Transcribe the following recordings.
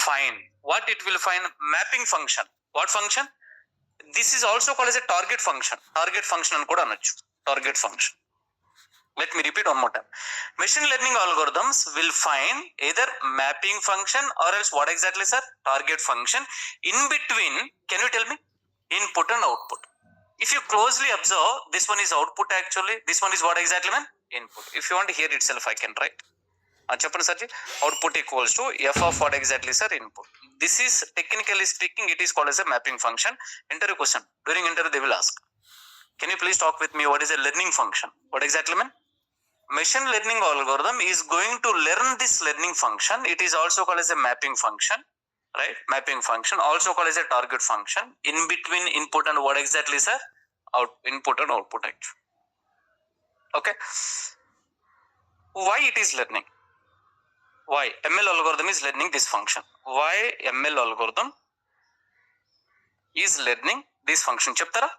find. What it will find? Mapping function. What function? This is also called as a target function. Target function అని కూడా అనొచ్చు. Target function. Let me repeat one more time. Machine learning algorithms will find either mapping function or else what exactly, sir? Target function. In between, can you tell me? Input and output. If you closely observe, this one is output actually. This one is what exactly, man? Input. If you want to hear itself, I can write. చెప్పండి sir. Output equals to F of what exactly sir? Input. This is technically speaking it is called as a mapping function. Interview question, during interview they will ask, can you please talk with me what is a learning function? What exactly mean? Machine learning algorithm is going to learn this learning function. It is also called as a mapping function, right? Mapping function also called as a target function. In between input and what exactly, sir? Input and output actually. Okay. Why it is learning? Why ML algorithm is learning this function? Why ML algorithm is learning this function? Chaptara?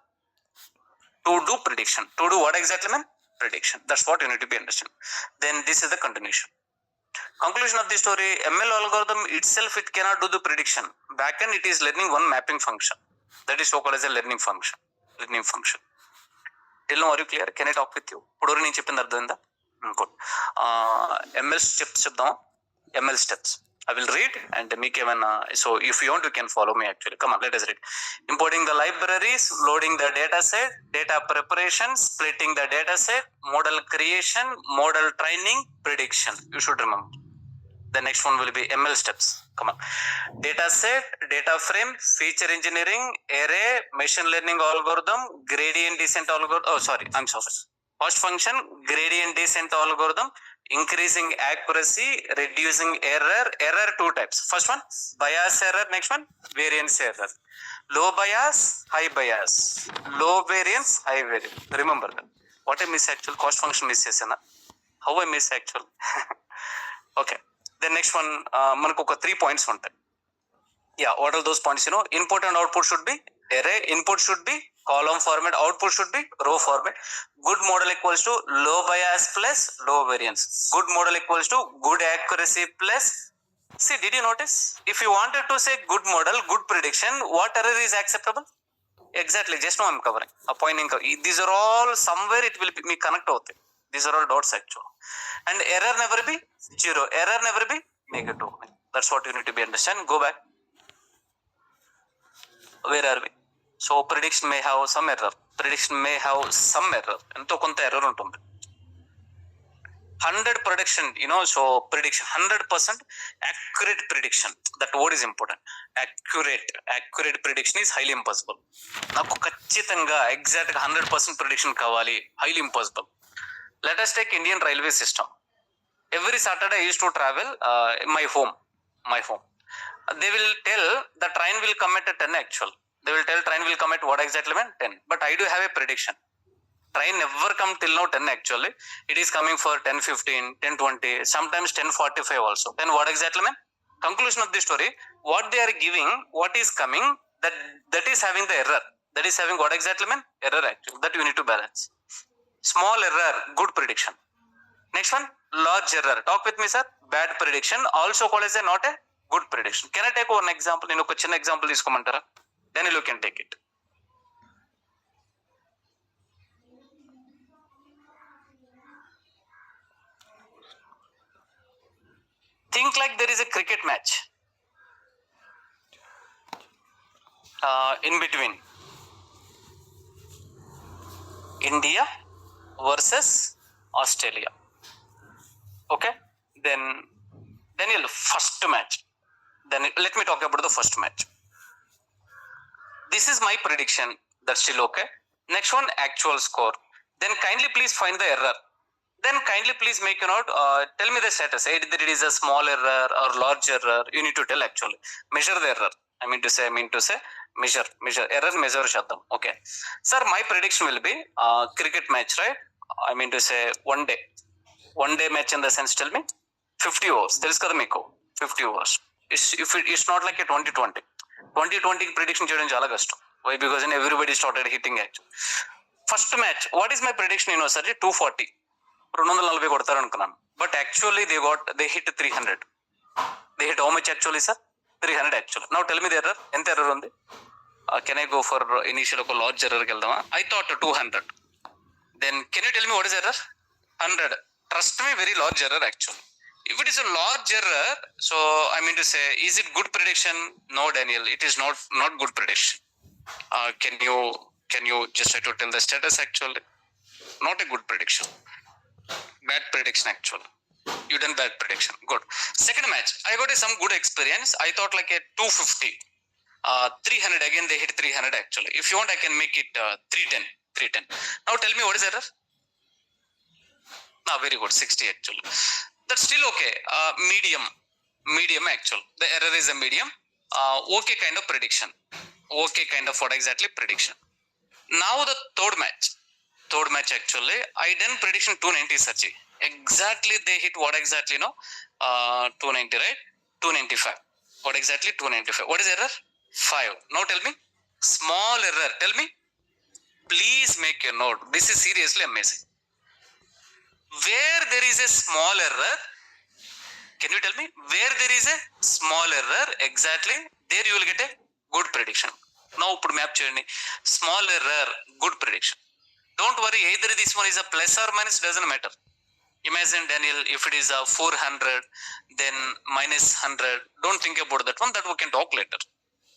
To do prediction. To do what exactly, man? Prediction. That's what you need to be understand. Then this is the continuation. Conclusion of the story: ML algorithm itself, it cannot do the prediction. Backend, it is learning one mapping function. That is so called as a learning function. Learning function. Till now, are you clear? Can I talk with you? Pudu నేను చెప్పింది అర్థమైందా? Good. ML steps చెప్దాం. ML steps. I will read and make even. So if you want, you can follow me actually. Come on, let us read. Importing the libraries, loading the data set, data preparation, splitting the data set, model creation, model training, prediction. You should remember. The next one will be ML steps. Come on. Data set, data frame, feature engineering, array, machine learning algorithm, gradient descent algorithm. Oh, sorry. I'm sorry. First function, gradient descent algorithm, increasing accuracy, reducing error. Error two types. First one, bias error. Next one, variance error. Low bias, high bias. Low variance, high variance. Remember that. What I miss actual? Cost function miss chesana. How I miss actual? Okay. The next one, manaku oka 3 points untayi. Yeah, what are those points? You know, input and output should be array. Input should be column format. Output should be row format. Good model equals to low bias plus low variance. Good model equals to good accuracy plus. See, did you notice? If you wanted to say good model, good prediction, what error is acceptable? Exactly. Just now I'm covering. Pointing. These are all somewhere it will be connect out. These are all dots actually. And error never be zero. Error never be negative. That's what you need to be understand. Go back. Where are we? So prediction may have some error. Prediction may have some error. Ento konta error untundi. 100 prediction, you know, so prediction 100% accurate prediction. That word is important. Accurate prediction is highly impossible. Naku ఖచ్చితంగా exact 100% prediction kavali. Highly impossible. Let us take Indian railway system. Every Saturday I used to travel my home. They will tell the train will come at 10 actual. They will tell train will come at what exactly, man? 10. But I do have a prediction. Train never come till now 10 actually. It is coming for 10:15, 10:20, sometimes 10:45 also. Then what exactly, man? Conclusion of the story, what they are giving, what is coming, that is having the error. That is having what exactly, man? Error actually. That you need to balance. Small error, good prediction. Next one, large error. Talk with me, sir. Bad prediction, also called as a not a good prediction. Can I take one example? నేను ఒక చిన్న example తీసుకోమంటారా? Then you can take it. Think like there is a cricket match in between India versus Australia. Okay, then you'll first match. Then let me talk about the first match. This is my prediction. That's still okay. Next one, actual score. Then kindly please find the error. Then kindly please make a note. Tell me the status. Either it is a small error or large error. You need to tell actually. Measure the error. I mean to say measure. Error measure shaddam. Okay. Sir, my prediction will be cricket match, right? I mean to say one day match in the sense. Tell me 50 overs. There is kada meeku 50 overs. It's not like a 2020 prediction చేయడం చాలా కష్టం. Why? Because everybody started hitting actually. First match, what is my prediction? You know, sir, 240. 240 కొడతారు అనుకున్నాను. But actually they hit 300. They hit how much actually, sir? 300 actually. Now tell me the error. ఎంత error ఉంది? Can I go for initial ఒక large error కి వెళ్దామా? I thought 200. Then can you tell me what is error? 100. Trust me, very large error actually. If it is a large error, so I mean to say, is it good prediction? No, Daniel, it is not good prediction. Can you just try to tell the status actually? Not a good prediction. Bad prediction actually. You done bad prediction. Good. Second match, I got some good experience. I thought like a 250. 300 again, they hit 300 actually. If you want, I can make it 310. Now tell me what is error? Very good, 60 actually. That's still okay. Medium actually. The error is a medium. Okay kind of prediction. Okay kind of what exactly prediction. Now the third match actually, I done prediction 290 Sachi. Exactly they hit what exactly, 290, right? 295. What exactly? 295. What is error? 5. Now tell me, small error. Tell me, please make a note. This is seriously amazing. Where there is a small error, can you tell me? Where there is a small error, exactly, there you will get a good prediction. Now put map cheyandi. Small error, good prediction. Don't worry, either this one is a plus or minus, doesn't matter. Imagine, Daniel, if it is a 400, then minus 100. Don't think about that one. That we can talk later.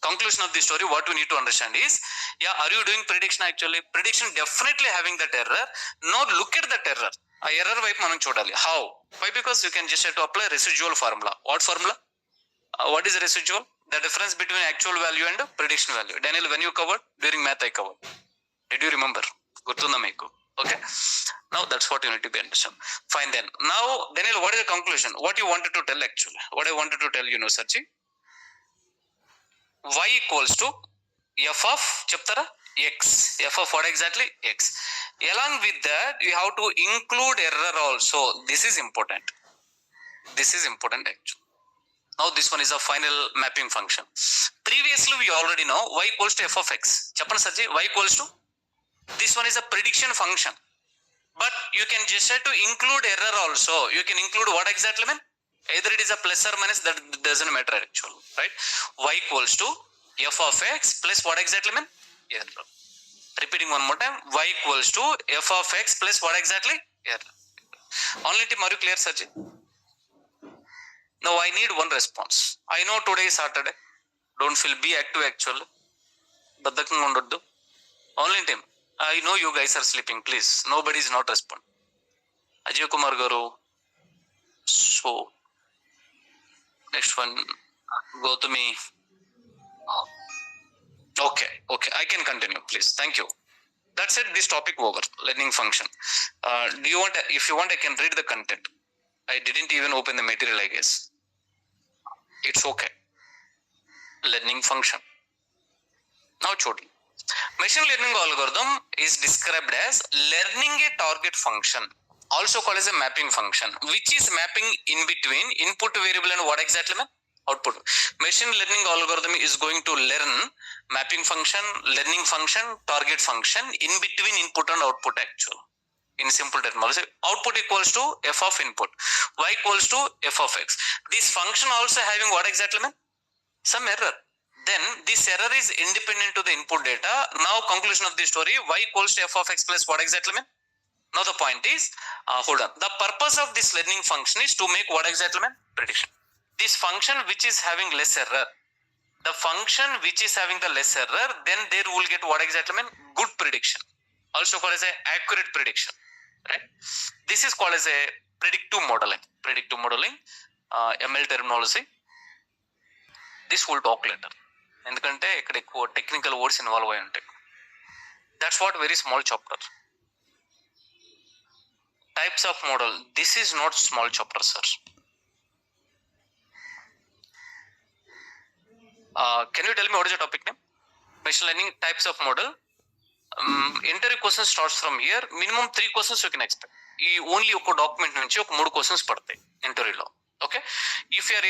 Conclusion of the story, what we need to understand is, are you doing prediction actually? Prediction definitely having that error. Now look at that error. A error వైపు మనం చూడాలి. How? Why? Because you can just have to apply residual formula. What formula? What is residual? The difference between actual value and prediction value. Daniel, when you covered? During math I covered. Did you remember? గుర్తుందా మీకు? Okay. Now that's what you need to be understand. Fine then. Now, Daniel, what is the conclusion? What you wanted to tell actually? What I wanted to tell you, Sachi? Y equals to f of చెప్తారా x. F of what exactly? X. Along with that, you have to include error also. This is important. Actually. Now this one is a final mapping function. Previously we already know y equals to f of x. చెప్పండి సజ్జి, y equals to, this one is a prediction function. But you can just have to include error also. You can include what exactly, man? Either it is a plus or minus, that doesn't matter actually, right? Y equals to f of x plus what exactly, man? Error. Repeating one more time. Y equals to f of x plus what exactly? Error. Only team, are you clear, Sachin? Now I need one response. I know today is Saturday. Don't feel be active actually. బద్ధకంగా ఉండొద్దు. Only team, I know you guys are sleeping. Please, nobody is not responding. Ajay Kumar garu. So next one, Gautami. Okay, I can continue, please. Thank you. That's it. This topic over. Learning function. Do you want? If you want, I can read the content. I didn't even open the material, I guess. It's okay. Learning function. Now, chodi. Machine learning algorithm is described as learning a target function, also called as a mapping function, which is mapping in between input variable and what exactly, man? Output. Machine learning algorithm is going to learn mapping function, learning function, target function in between input and output actual. In simple terminology, output equals to f of input, y equals to f of x. This function also having what exactly, man? Some error. Then this error is independent to the input data. Now conclusion of the story, y equals to f of x plus what exactly, man? Now the point is, hold on. The purpose of this learning function is to make what exactly, man? Prediction. This function which is having less error, the function which is having the less error, then there will get what exactly, man? Good prediction. Also called as a accurate prediction, right? This is called as a predictive modeling. ML terminology. This will talk later. ఎందుకంటే ఇక్కడ ఎక్కువ technical words involve అయి ఉంటాయి. That's what very small chapter. Types of model, this is not small chapter sir. Can you tell me what is the topic name? Machine learning types of model. Interview questions starts from here. Minimum 3 questions you can expect. ఈ only ఒక document నుంచి ఒక 3 questions పడతాయి ఇంటర్వ్యూలో. Okay, if you are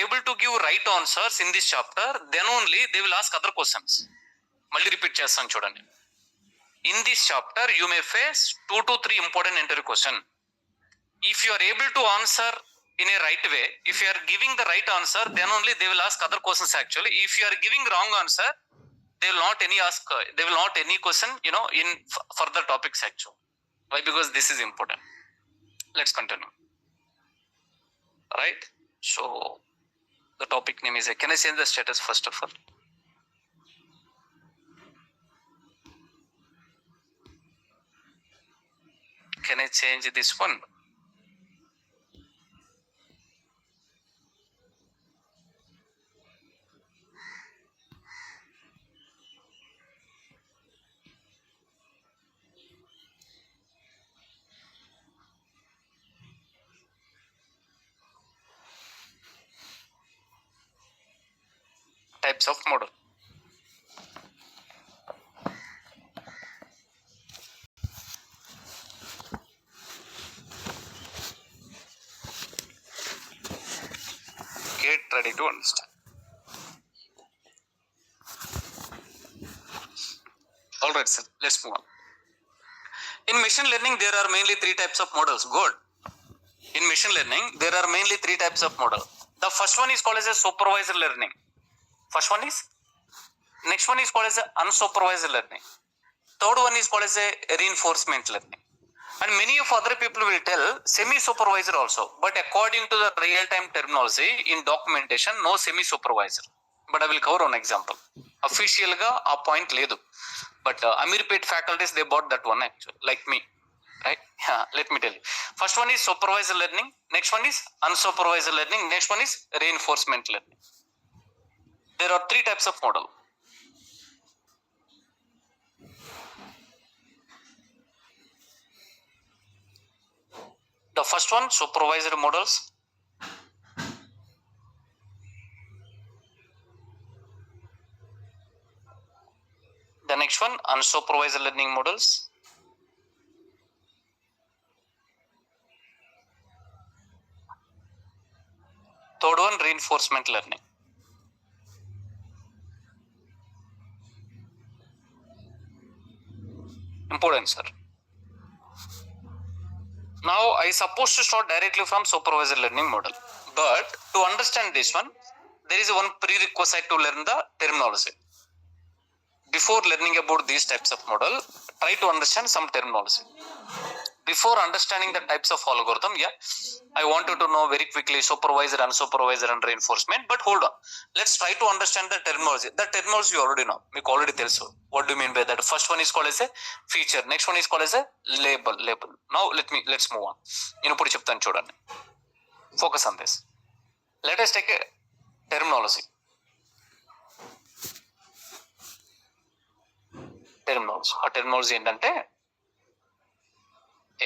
able to give right answers in this chapter, then only they will ask other questions. Malli repeat chestan chudandi. In this chapter you may face 2 to 3 important interview question. If you are able to answer in a right way. If you are giving the right answer, then only they will ask other questions actually. If you are giving wrong answer, they will not any question, in further topics actually. Why? Because this is important. Let's continue. Right? So the topic name is, can I change the status first of all? Can I change this one? Types of model. Get ready to understand. All right, sir. Let's move on. In machine learning, there are mainly three types of models. Good. In machine learning, there are mainly three types of model. The first one is called as a supervised learning. Next one is called as a unsupervised learning. Third one is called as a reinforcement learning. And many of other people will tell semi-supervisor also. But according to the real-time terminology in documentation, no semi-supervisor. But I will cover one example. Official ga a point ledu. But Amirpet faculties, they bought that one actually, like me. Right? Yeah, let me tell you. First one is supervised learning. Next one is unsupervised learning. Next one is reinforcement learning. There are three types of model. The first one, supervised models. The next one, unsupervised learning models. Third one, reinforcement learning. Important, sir. Now, I supposed to start directly from supervised learning model. But to understand this one, there is one prerequisite to learn the terminology. Before learning about these types of model, try to understand some terminology. Before understanding the types of algorithm, I want you to know very quickly supervisor, unsupervisor, and reinforcement. But hold on, let's try to understand the terminology. The terminology you already know. Meeku already telusu. What do you mean by that? First one is called as a feature. Next one is called as a label. Now let's move on. Inuppudu cheptanu chudandi. Focus on this. Let us take a terminology. ఆ terminology ఏంటంటే,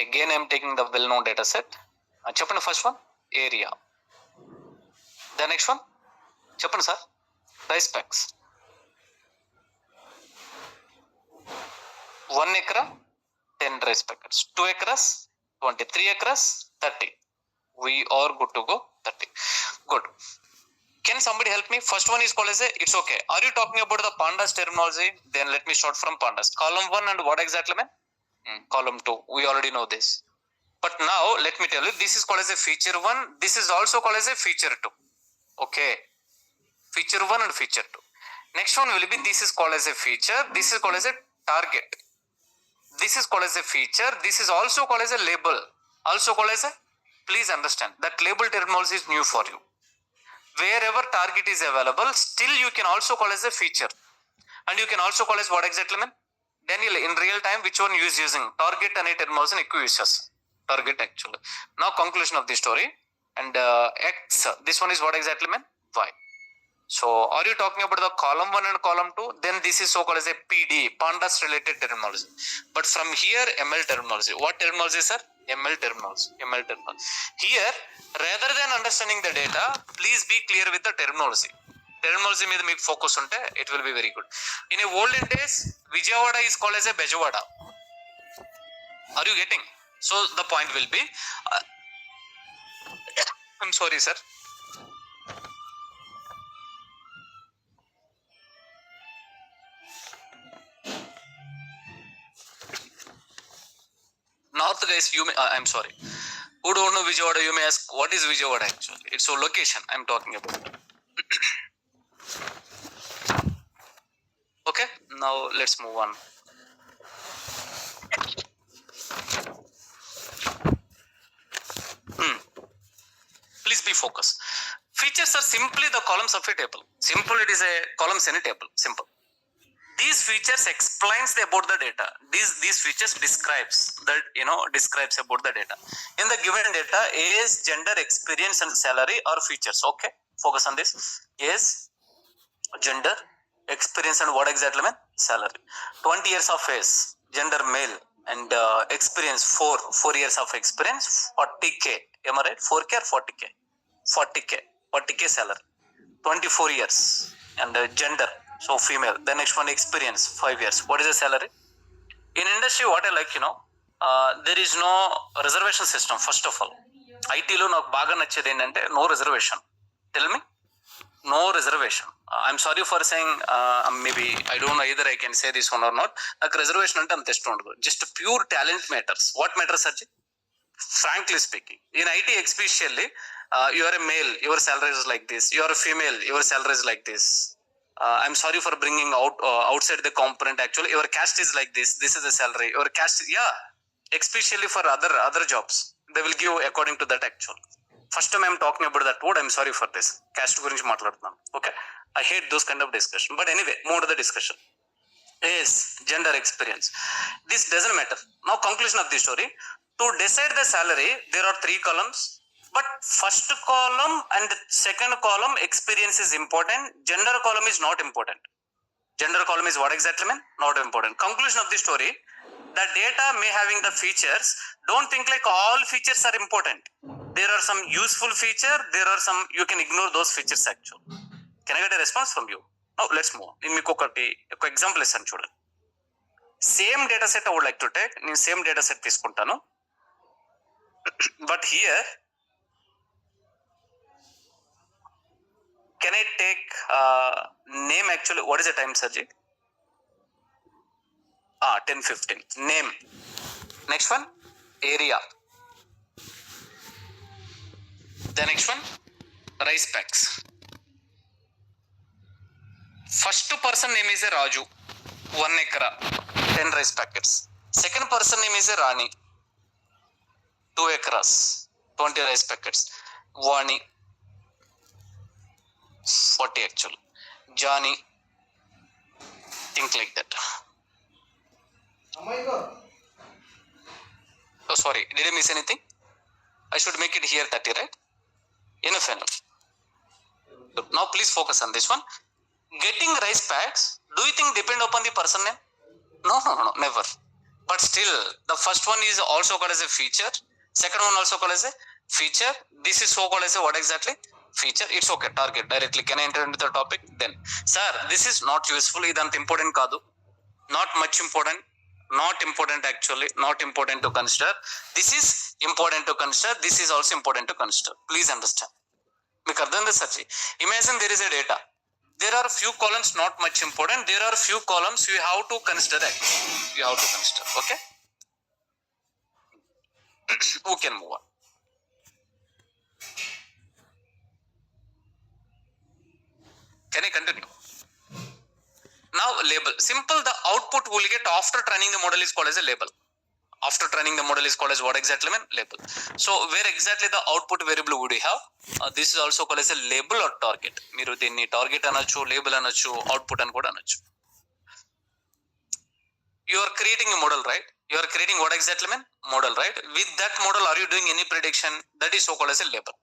again I am taking the well known data set. చెప్పండి. First one area. The next one చెప్పండి sir, rice packs. 1 acre 10 rice packets, 2 acres 20, 3 acres 30. We are good to go. 30. Good. Can somebody help me? First one is called as a, it's okay. Are you talking about the pandas terminology? Then let me start from pandas. Column 1 and what exactly, man? Column 2. We already know this. But now let me tell you, this is called as a feature 1. This is also called as a feature 2. Okay. Feature 1 and feature 2. Next one will be, this is called as a feature. This is called as a target. This is called as a feature. This is also called as a label. Also called as a, please understand that label terminology is new for you. Wherever target is available, still you can also call as a feature. And you can also call as what exactly, man? Daniel, in real time, which one you is using? Target and terminology uses. Target actually. Now conclusion of the story. And X, this one is what exactly, man? Y. So are you talking about the column 1 and column 2? Then this is so called as a PD, pandas related terminology. But from here, ML terminology. What terminology, sir? ML terminology. Here, rather than understanding the data, please be clear with the terminology. Terminology మీద మీకు focus ఉంటే it will be very good. In a olden days, Vijayawada is called as a Bejawada. Are you getting? So the point will be, I'm sorry, sir. North guys, I'm sorry. Who don't know Vijayawada, you may ask, what is Vijayawada actually? It's a location I'm talking about. Okay, now let's move on. Please be focused. Features are simply the columns of a table. Simple, it is a columns in a table. Simple. These features explains about the data. These features describes describes about the data. In the given data, age, gender, experience, and salary are features. Okay, focus on this. Age, gender, experience, and what exactly mean? Salary. 20 years of age, gender male, and experience 4 years of experience, 40k. Am I right? 4k or 40k? 40k salary. 24 years and gender, so female. The next one, experience 5 years. What is the salary? In industry, what I like, there is no reservation system. First of all, IT lo నాకు బాగా నచ్చేది ఏంటంటే no reservation. Tell me, no reservation. I'm sorry for saying, maybe I don't know either I can say this one or not. నాకు reservation అంటే అంత ఇష్టం ఉండదు. Just pure talent matters. What matters, Archie? Frankly speaking, in IT especially, you are a male, your salary is like this. You are a female, your salary is like this. I'm sorry for bringing out outside the component. Actually, your caste is like this. This is the salary. Your caste, yeah, especially for other jobs, they will give according to that. Actually, first time I'm talking about that word. I'm sorry for this. Caste గురించి మాట్లాడుతున్నాను. Okay, I hate those kind of discussion. But anyway, more to the discussion. Yes, gender, experience. This doesn't matter. Now, conclusion of the story. To decide the salary, there are 3 columns. But first column and second column, experience is important. Gender column is not important. Gender column is what exactly mean? Not important. Conclusion of the story. The data may having the features. Don't think like all features are important. There are some useful feature. There are some, you can ignore those features actually. Can I get a response from you? Now let's move on. In mikokati, ఒక example ఇస్తాను చూడండి. Same data set I would like to take. నేను same data set తీసుకుంటాను. But here, can I take name actually? What is the time, Sajid? 10:15. Name. Next one, area. The next one, rice packs. First person name is a Raju, 1 acre, 10 rice packets. Second person name is a Rani, 2 acres, 20 rice packets. Vani, 40 actually. Johnny, think like that. Oh my God. Oh, sorry, did I miss anything? I should make it here 30, right? Enough. Now please focus on this one. Getting rice packs, do you think depend upon the person name? No, never. But still, the first one is also called as a feature. Second one also called as a feature. This is so called as a what exactly? Feature. It's okay. Target directly. Can I enter into the topic? Then, sir, this is not useful. Idant important kadu. Not much important. Not important actually. Not important to consider. This is important to consider. This is also important to consider. Please understand. Meeku ardham search. Imagine there is a data. There are few columns not much important. There are few columns you have to consider that. You have to consider. Okay. Who can move on? Can I continue? Now label. Simple, the output we'll get after training the model is called as a label. After training the model is called as what exactly mean? Label. So where exactly the output variable would you have? This is also called as a label or target. Meeru దీన్ని target అనొచ్చు, label అనొచ్చు, output అని కూడా అనొచ్చు. You are creating a model, right? You are creating what exactly mean? Model, right? With that model, are you doing any prediction? That is so called as a label.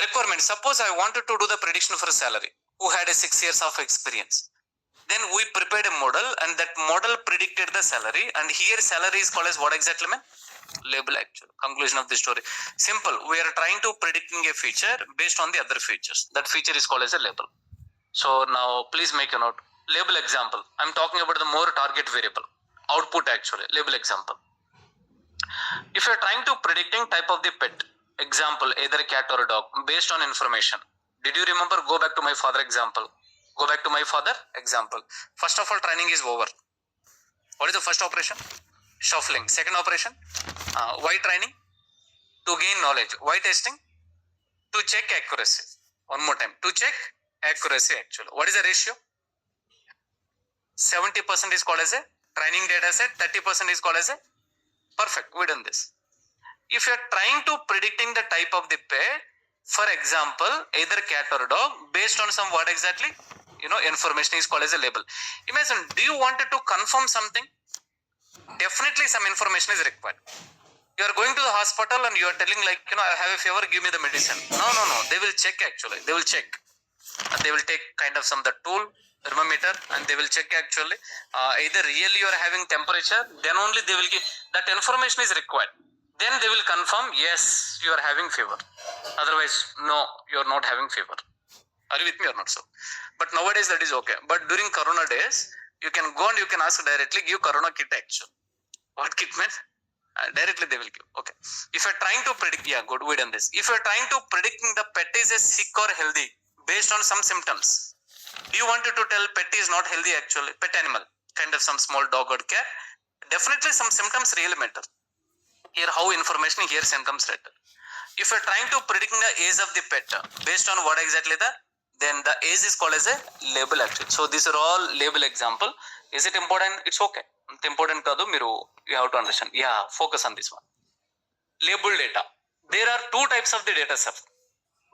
Requirement. Suppose I wanted to do the prediction for a salary who had a 6 years of experience. Then we prepared a model and that model predicted the salary, and here salary is called as what exactly mean? Label actually. Conclusion of the story. Simple. We are trying to predicting a feature based on the other features. That feature is called as a label. So now please make a note. Label example. I'm talking about the more target variable. Output actually. Label example. If you're trying to predicting type of the pet, example, either a cat or a dog, based on information. Did you remember? Go back to my father example. Go back to my father example. First of all, training is over. What is the first operation? Shuffling. Second operation, why training? to gain knowledge. Why testing? To check accuracy. One more time, to check accuracy actually. What is the ratio? 70% is called as a training data set, 30% is called as a perfect. We done this. If you are trying to predicting the type of the pet, for example, either cat or dog, based on some what exactly, information is called as a label. Imagine, do you wanted to confirm something? Definitely some information is required. You are going to the hospital and you are telling like, I have a fever, give me the medicine. No. They will check actually. They will check. They will take kind of the tool, thermometer, and they will check actually. Either really you are having temperature, then only they will give, that information is required. Then they will confirm, yes, you are having fever. Otherwise, no, you are not having fever. Are you with me or not so? But nowadays that is okay. But during Corona days, you can go and you can ask directly, give Corona kit actually. What kit means? Directly they will give. Okay. If you're trying to predict, yeah, good, we done this. If you're trying to predict the pet is a sick or healthy based on some symptoms, do you wanted to tell pet is not healthy actually? Pet animal, kind of some small dog or cat. Definitely some symptoms really matter. Here how information, here symptoms matter. If you're trying to predict the age of the pet based on what exactly then the age is called as a label actually. So these are all label example. Is it important? It's okay. Important kadu miru, you have to understand. Yeah, focus on this one. Label data. There are two types of the data set.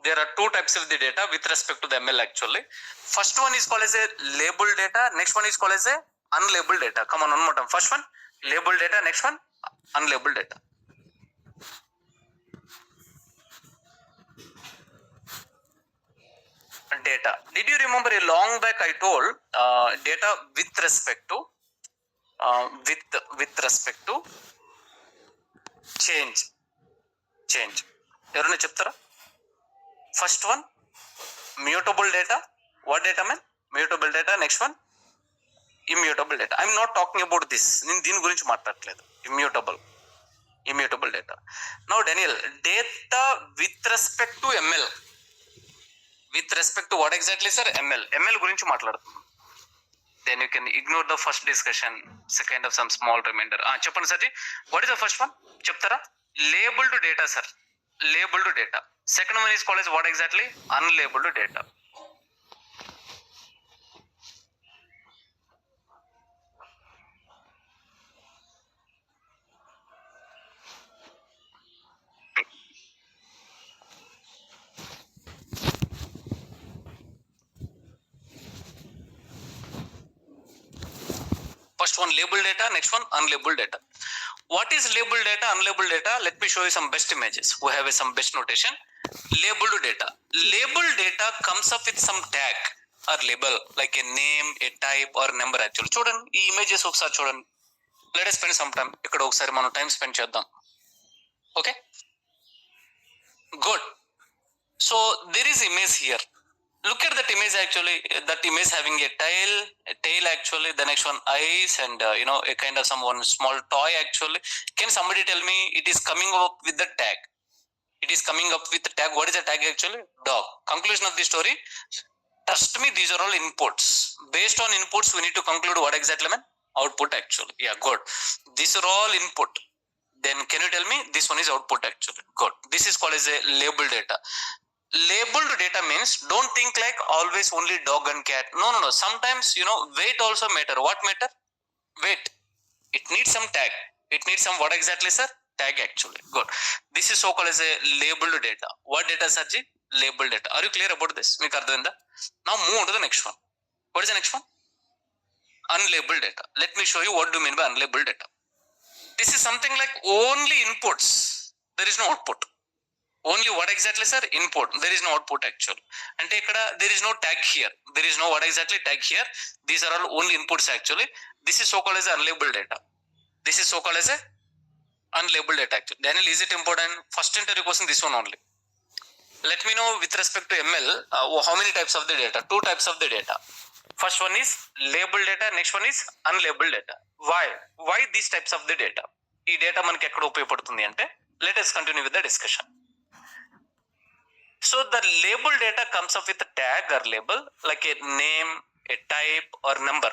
There are two types of the data with respect to the ML actually. First one is called as a label data. Next one is called as a unlabeled data. Come on, one more time. First one, labeled data. Next one, unlabeled data. Data. Did you remember a long back I told data with respect to change. ఎవరైనా చెప్తారా? First one mutable data. What data man? Mutable data. Next one, immutable data. I'm not talking about this. నేను దీని గురించి మాట్లాడట్లేదు. Immutable data. Now Daniel, data with respect to ML. With respect to what exactly, sir? ML గురించి మాట్లాడుతున్నాం. Then you can ignore the first discussion. It's a kind of some small reminder. చెప్పండి sir. What is the first one? చెప్తారా? Labeled data, sir. Labeled data. Second one is called as what exactly? Unlabeled data. First one labeled data, next one unlabeled data. What is labeled data, unlabeled data? Let me show you some best images. We have some best notation. Labeled data. Labeled data comes up with some tag or label like a name, a type or number actually. చూడండి ఈ images ఒకసారి చూడండి. Let us spend some time. ఇక్కడ ఒకసారి మనం time spend చేద్దాం. Okay? Good. So there is image here. Look at that image actually. That image having a tail actually. The next one eyes and a kind of some one small toy actually. Can somebody tell me it is coming up with the tag? It is coming up with the tag. What is the tag actually? Dog. Conclusion of the story. Trust me, these are all inputs. Based on inputs, we need to conclude what exactly man? Output actually. Yeah, good. These are all input. Then can you tell me this one is output actually? Good. This is called as a label data. Labeled data means don't think like always only dog and cat. No. Sometimes weight also matter. What matter? Weight. It needs some tag. It needs some what exactly, sir? Tag actually. Good. This is so called as a labeled data. What data, Sarji? Labeled data. Are you clear about this? Now move on to the next one. What is the next one? Unlabeled data. Let me show you what do you mean by unlabeled data. This is something like only inputs. There is no output. Only what exactly, sir? Input. There is no output actually. And there is no tag here. There is no what exactly tag here. These are all only inputs actually. This is so called as unlabeled data. This is so called as a unlabeled data actually. Daniel, is it important? First interview question, this one only. Let me know with respect to ML, how many types of the data? Two types of the data. First one is labeled data. Next one is unlabeled data. Why these types of the data? ఈ data మనకి ఎక్కడ ఉపయోగపడుతుంది అంటే, let us continue with the discussion. So the label data comes up with a tag or label like a name, a type or number.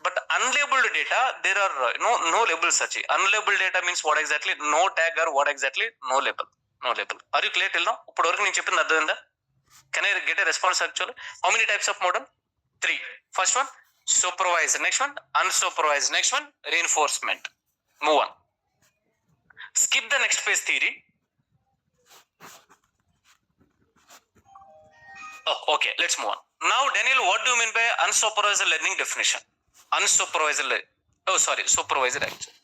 But unlabeled data, there are no labels such. Unlabeled data means what exactly? No tag or what exactly? No label. No label. Are you clear till now? ఇప్పుడు వరకు నేను చెప్పింది అర్థమైందా? Can I get a response actually? How many types of model? 3. First one supervised, next one unsupervised, next one reinforcement. Move on. Skip the next page theory. Oh, okay, let's move on. Now, Daniel, what do you mean by unsupervised learning definition? Unsupervised supervisor actually.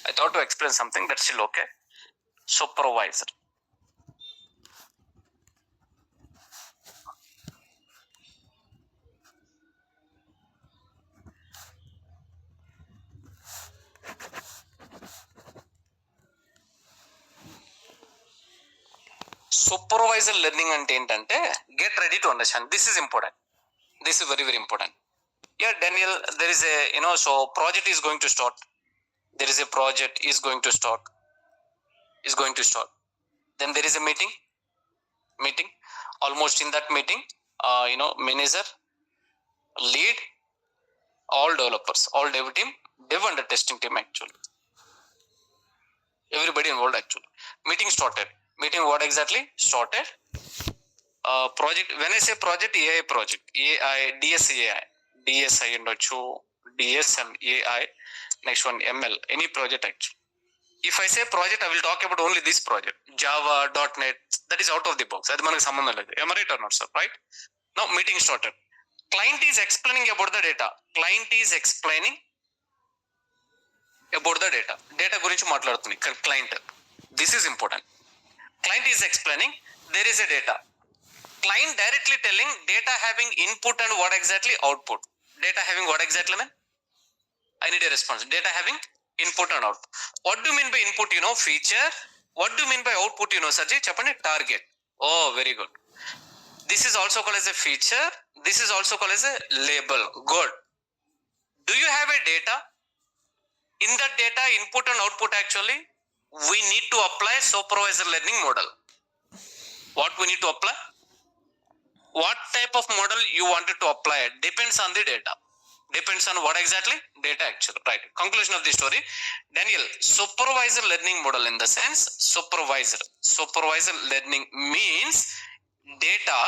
I thought to explain something, that's still okay. Supervisor. Supervisor learning అంటే ఏంటంటే, get ready to understand. This is important. This is very, very important. Yeah, Daniel, there is a, so project is going to start. There is a project is going to start. Then there is a meeting. Almost in that meeting, manager, lead, all developers, all dev team, dev and the testing team actually. Everybody involved actually. Meeting started. Meeting what exactly? Started. Project, when I say project, AI project, AI, DSI ఉండొచ్చు, DSM, AI, next one ML, any project actually. If I say project, I will talk about only this project, Java, .NET, that is out of the box. అది మనకు సంబంధం లేదు. Am I right or not, sir? Right? Now meeting started. Client is explaining about the data. Data గురించి మాట్లాడుతుంది client. This is important. Client is explaining, there is a data. Client directly telling data having input and what exactly output. Data having what exactly, man? I need a response. Data having input and output. What do you mean by input? Feature. What do you mean by output? Sajji, chapani, target. Oh, very good. This is also called as a feature. This is also called as a label. Good. Do you have a data? In that data, input and output actually, we need to apply supervisor learning model. What we need to apply? What type of model you wanted to apply? Depends on the data. Depends on what exactly? Data actually. Right. Conclusion of the story. Daniel, supervisor learning model in the sense, supervisor learning means data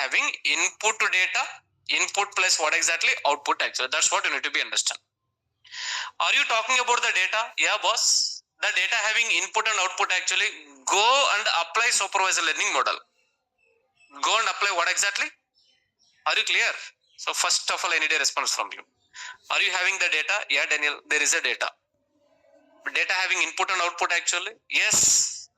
having input to data, input plus what exactly? Output actually. That's what you need to be understand. Are you talking about the data? Yeah, boss. The data having input and output actually, go and apply supervisor learning model. Go and apply what exactly? Are you clear? So first of all, I need a response from you. Are you having the data? Yeah, Daniel, there is a data. Data having input and output actually? Yes.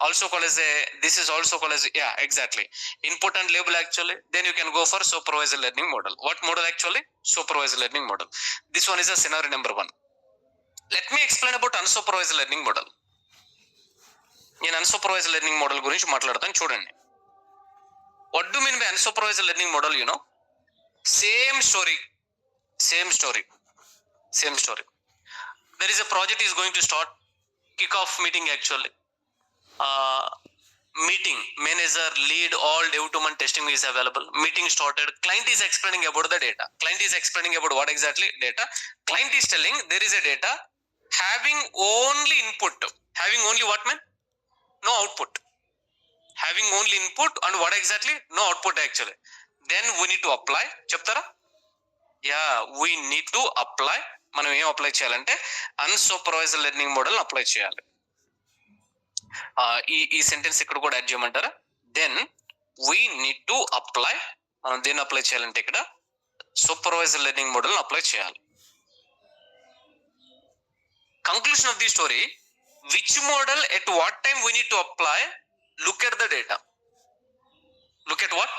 Also called as this is also called as, yeah, exactly. Input and label actually. Then you can go for supervisor learning model. What model actually? Supervisor learning model. This one is a scenario number 1. Let me explain about unsupervised learning model. నేను unsupervised learning model గురించి మాట్లాడతాను, చూడండి. What do you mean by unsupervised learning model? Same story. There is a project is going to start. Kick-off meeting actually. Meeting, manager, lead, all dev team and testing is available. Meeting started. Client is explaining about the data. Client is explaining about what exactly? Data. Client is telling there is a data having only input. Having only what, man? No output. Having only input and what exactly? No output actually. Then we need to apply. చెప్తారా? Yeah, we need to apply. మనం ఏం apply చేయాలంటే unsupervised learning model apply చేయాలి. ఈ sentence ఇక్కడ కూడా add చేయమంటారా? Then we need to apply. మనం దేన్ని అప్లై చేయాలంటే ఇక్కడ సూపర్వైజ్డ్ లెర్నింగ్ మోడల్ అప్లై చేయాలి. Conclusion of the story, which model at what time we need to apply? Look at the data. Look at what?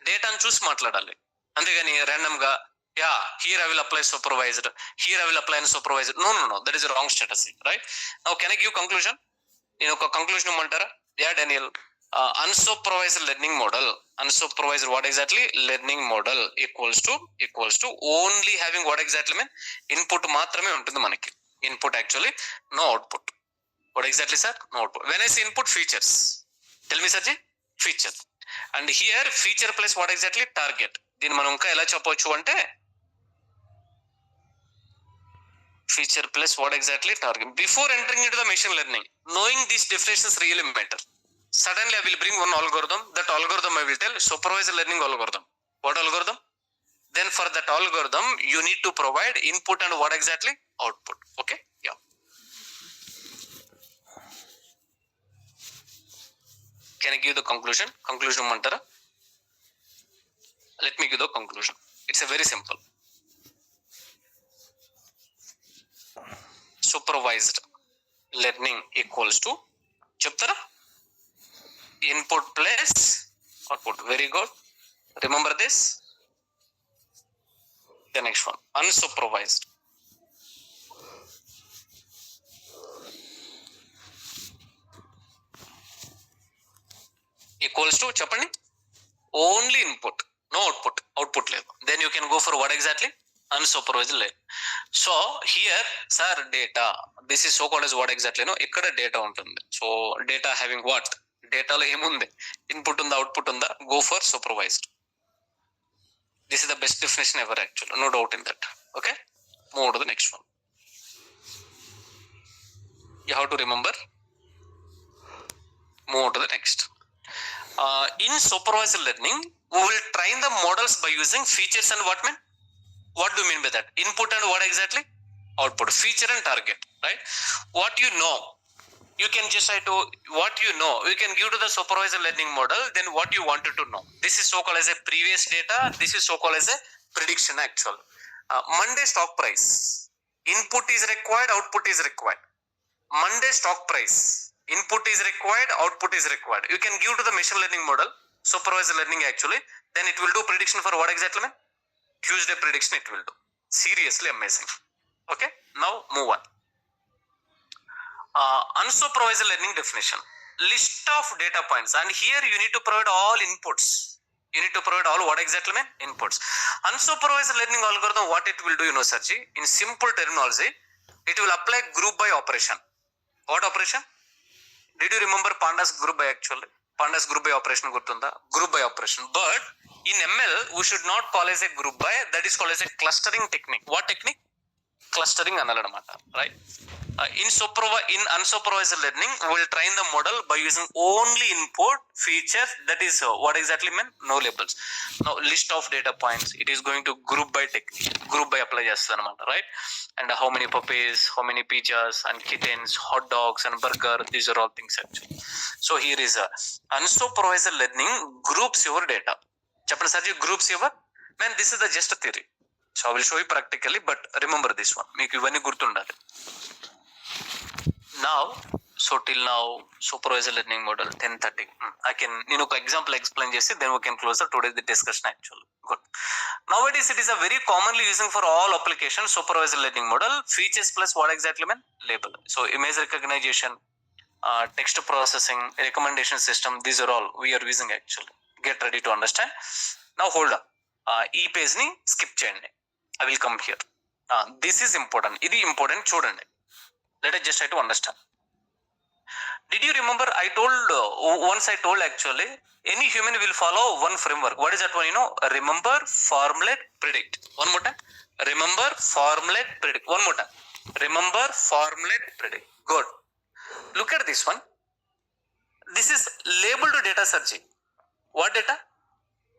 Data అని చూసి మాట్లాడాలి. అంతేగాని random గా, yeah, here I will apply supervised, here I will apply unsupervised. No, that is a wrong strategy, right? Now can I give conclusion? నేను ఒక conclusion ఇమ్మంటారా? Yeah, Daniel, unsupervised learning model, unsupervised what exactly? Learning model equals to only having what exactly, mean input మాత్రమే ఉంటుంది మనకి. Input actually, no output. What exactly, sir? No output. When I say input, features. Tell me, Sarji. Feature. And here feature plus what exactly? Target. దీన్ని మనం ఇంకా ఎలా చెప్పవచ్చు అంటే, feature plus what exactly? Target. Before entering into the machine learning, knowing these definitions really matter. Suddenly I will bring one algorithm. That algorithm I will tell supervised learning algorithm. What algorithm? Then for that algorithm, you need to provide input and what exactly? Output. Okay? Yeah. Can I give the conclusion? Conclusion mantara. Let me give the conclusion. It's a very simple. Supervised learning equals to chaptara input plus output. Very good. Remember this. The next one, unsupervised. Equals to chapani only input, no output. Output level. Then you can go for what exactly? Unsupervised learning. So here, sir, data. This is so called as what exactly? No, ikkada data ఉంటుంది. So data having what? Data lo emundi? Input unda, output unda. Go for supervised. This is the best definition ever actually. No doubt in that. Okay. Move to the next one. You have to remember. Move to the next. In supervised learning, we will train the models by using features and what mean? What do you mean by that? Input and what exactly? Output. Feature and target, right? What you know, you can just try to what you know. You can give to the supervised learning model. Then what you wanted to know. This is so called as a previous data. This is so called as a prediction actual. Monday stock price. Input is required. Output is required. Monday stock price. Input is required, output is required. You can give to the machine learning model, supervised learning actually, then it will do prediction for what exactly, man? Tuesday prediction it will do. Seriously amazing. Okay, now move on. Unsupervised learning definition. List of data points, and here you need to provide all inputs. You need to provide all what exactly, man? Inputs. Unsupervised learning algorithm, what it will do, you know, Sarji, in simple terminology, it will apply group by operation. What operation? Did you remember Pandas group by actually? Pandas group by operation gurtunda? Group by operation. But in ML, we should not call as a group by, that is called as a clustering technique. What technique? Clustering analadamata, right? In unsupervised learning, we will train the model by using only input features. That is what exactly mean? No labels. Now list of data points. It is going to group by technique. Group by apply chestanamata, right? And how many puppies, how many pizzas and kittens, hot dogs and burger. These are all things actually. So here is a unsupervised learning groups your data. Chapter Sarji groups your. Man, this is the just a theory. So I will show you practically, but remember this one. Meeku ivanni gurtundali. Now, so till now, supervised learning model 10:30. I can, example explain just then we can close the today's discussion actually. Good. Nowadays, it is a very commonly using for all applications supervised learning model. Features plus what exactly mean? Label. So image recognition, text processing, recommendation system. These are all we are using actually. Get ready to understand. Now hold up. E page ni skip cheyandi. I will come here. This is important. Idi important chudandi. Let us just try to understand. Did you remember I told actually any human will follow one framework. What is that one? Remember, formulate, predict. One more time. Remember, formulate, predict. One more time. Remember, formulate, predict. Good. Look at this one. This is labeled data searching. What data?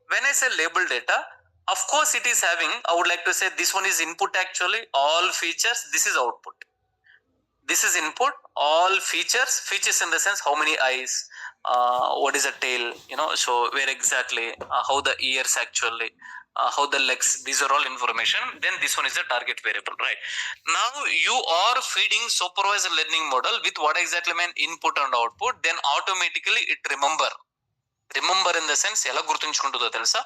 When I say labeled data, of course it is having, I would like to say this one is input actually, all features, this is output. This is input, all features in the sense how many eyes, what is the tail, so where exactly, how the ears actually, how the legs, these are all information. Then this one is the target variable, right? Now you are feeding supervised learning model with what exactly mean input and output, then automatically it remember in the sense ఎలా గుర్తుంచుకుంటుందో తెలుసా?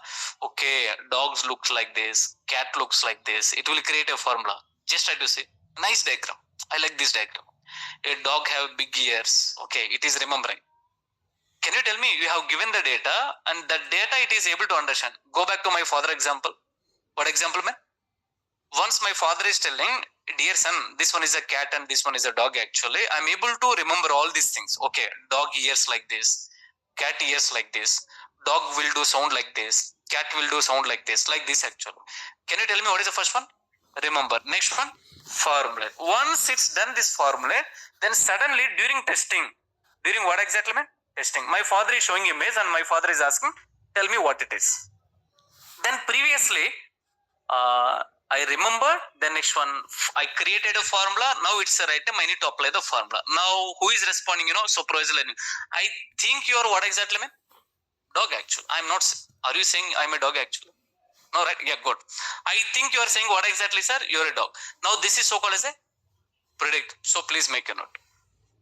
Okay, dogs looks like this, cat looks like this. It will create a formula. Just try to see. Nice diagram. I like this diagram. A dog have big ears. Okay, it is remembering. Can you tell me, you have given the data and that data it is able to understand. Go back to my father example. What example, man? Once my father is telling, dear son, this one is a cat and this one is a dog actually. I'm able to remember all these things. Okay, dog ears like this, cat ears like this, dog will do sound like this, cat will do sound like this actually. Can you tell me what is the first one? Remember. Next one, formulate. Once it's done this formulate, then suddenly during testing, during what exactly, man? Testing. My father is showing image and my father is asking, tell me what it is. Then previously, I remember the next one, I created a formula. Now it's a right time. I need to apply the formula. Now who is responding? Supervisor learning. I think you're what exactly, man? Dog actually. I'm not. Are you saying I'm a dog actually? No, right? Yeah, good. I think you are saying what exactly, sir? You're a dog. Now this is so called as a predict. So please make a note.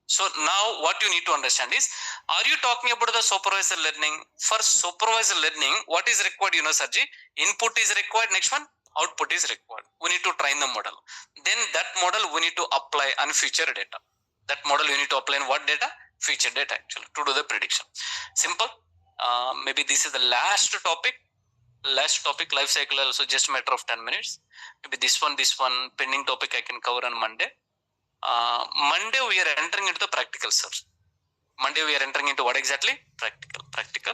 So now what you need to understand is, are you talking about the supervisor learning? For supervisor learning, what is required, Sarji? Input is required. Next one, output is required. We need to train the model. Then that model we need to apply on future data. That model you need to apply in what data? Future data actually to do the prediction. Simple. Maybe this is the last topic. Life cycle also just a matter of 10 minutes. Maybe this one pending topic I can cover on Monday. Monday we are entering into the practical, sir. Monday we are entering into what exactly? Practical.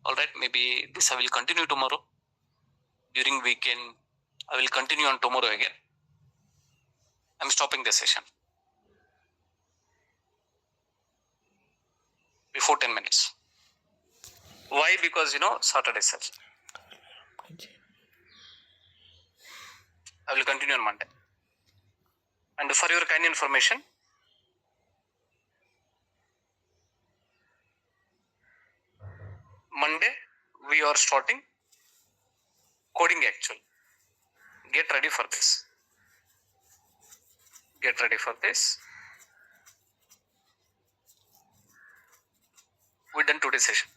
All right. Maybe this I will continue tomorrow. During weekend, I will continue on tomorrow again. I'm stopping the session before 10 minutes. Why? Because Saturday, sir. I will continue on Monday. And for your kind information, Monday we are starting coding actually. Get ready for this. We're done today's session.